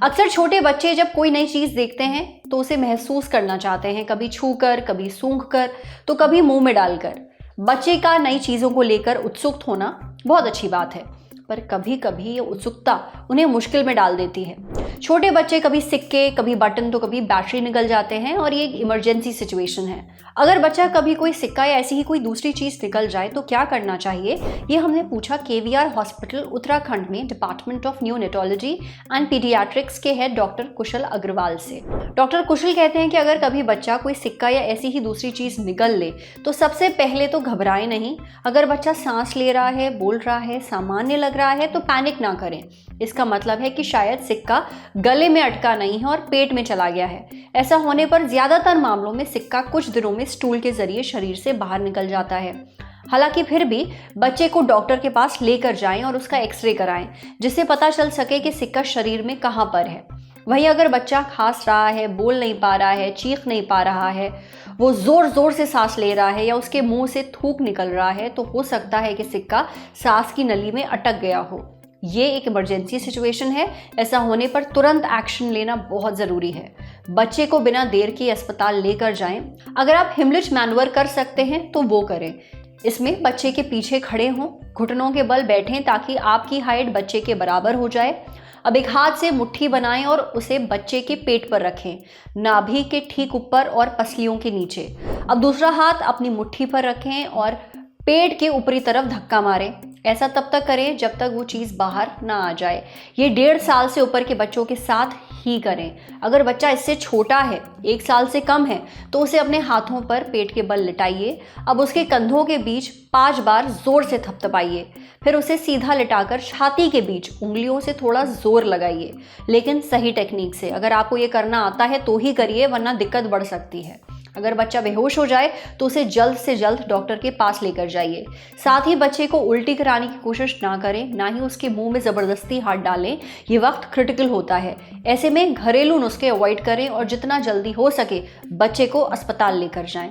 अक्सर छोटे बच्चे जब कोई नई चीज़ देखते हैं तो उसे महसूस करना चाहते हैं, कभी छूकर, कभी सूंघकर, तो कभी मुंह में डालकर। बच्चे का नई चीज़ों को लेकर उत्सुक होना बहुत अच्छी बात है, पर कभी कभी ये उत्सुकता उन्हें मुश्किल में डाल देती है। छोटे बच्चे कभी सिक्के, कभी बटन, तो कभी बैटरी निकल जाते हैं और ये एक इमरजेंसी सिचुएशन है। अगर बच्चा कभी कोई सिक्का या ऐसी ही कोई दूसरी चीज़ निकल जाए तो क्या करना चाहिए, ये हमने पूछा केवीआर हॉस्पिटल उत्तराखंड में डिपार्टमेंट ऑफ न्यूनेटोलॉजी एंड पीडियाट्रिक्स के हेड डॉक्टर कुशल अग्रवाल से। डॉक्टर कुशल कहते हैं कि अगर कभी बच्चा कोई सिक्का या ऐसी ही दूसरी चीज़ निकल ले तो सबसे पहले तो घबराए नहीं। अगर बच्चा सांस ले रहा है, बोल रहा है, सामान्य लग रहा है तो पैनिक ना करें। इसका मतलब है कि शायद सिक्का गले में अटका नहीं है और पेट में चला गया है। ऐसा होने पर ज्यादातर मामलों में सिक्का कुछ दिनों में स्टूल के जरिए शरीर से बाहर निकल जाता है। हालांकि फिर भी बच्चे को डॉक्टर के पास लेकर जाएं और उसका एक्सरे कराएं, जिससे पता चल सके कि सिक्का शरीर में कहां पर है। वहीं अगर बच्चा खांस रहा है, बोल नहीं पा रहा है, चीख नहीं पा रहा है, वो जोर जोर से सांस ले रहा है या उसके मुंह से थूक निकल रहा है, तो हो सकता है कि सिक्का सांस की नली में अटक गया हो। ये एक इमरजेंसी सिचुएशन है। ऐसा होने पर तुरंत एक्शन लेना बहुत ज़रूरी है। बच्चे को बिना देर के अस्पताल लेकर जाएं। अगर आप हिमलिच मैनूवर कर सकते हैं तो वो करें। इसमें बच्चे के पीछे खड़े हों, घुटनों के बल बैठें ताकि आपकी हाइट बच्चे के बराबर हो जाए। अब एक हाथ से मुट्ठी बनाएं और उसे बच्चे के पेट पर रखें, नाभि के ठीक ऊपर और पसलियों के नीचे। अब दूसरा हाथ अपनी मुट्ठी पर रखें और पेट के ऊपरी तरफ धक्का मारें। ऐसा तब तक करें जब तक वो चीज़ बाहर ना आ जाए। ये 1.5 साल से ऊपर के बच्चों के साथ ही करें। अगर बच्चा इससे छोटा है, 1 साल से कम है, तो उसे अपने हाथों पर पेट के बल लिटाइए। अब उसके कंधों के बीच 5 बार जोर से थपथपाइए। फिर उसे सीधा लिटाकर छाती के बीच उंगलियों से थोड़ा जोर लगाइए, लेकिन सही टेक्निक से। अगर आपको ये करना आता है तो ही करिए, वरना दिक्कत बढ़ सकती है। अगर बच्चा बेहोश हो जाए तो उसे जल्द से जल्द डॉक्टर के पास लेकर जाइए। साथ ही बच्चे को उल्टी कराने की कोशिश ना करें, ना ही उसके मुंह में ज़बरदस्ती हाथ डालें। ये वक्त क्रिटिकल होता है। ऐसे में घरेलू नुस्खे अवॉइड करें और जितना जल्दी हो सके बच्चे को अस्पताल लेकर जाएं।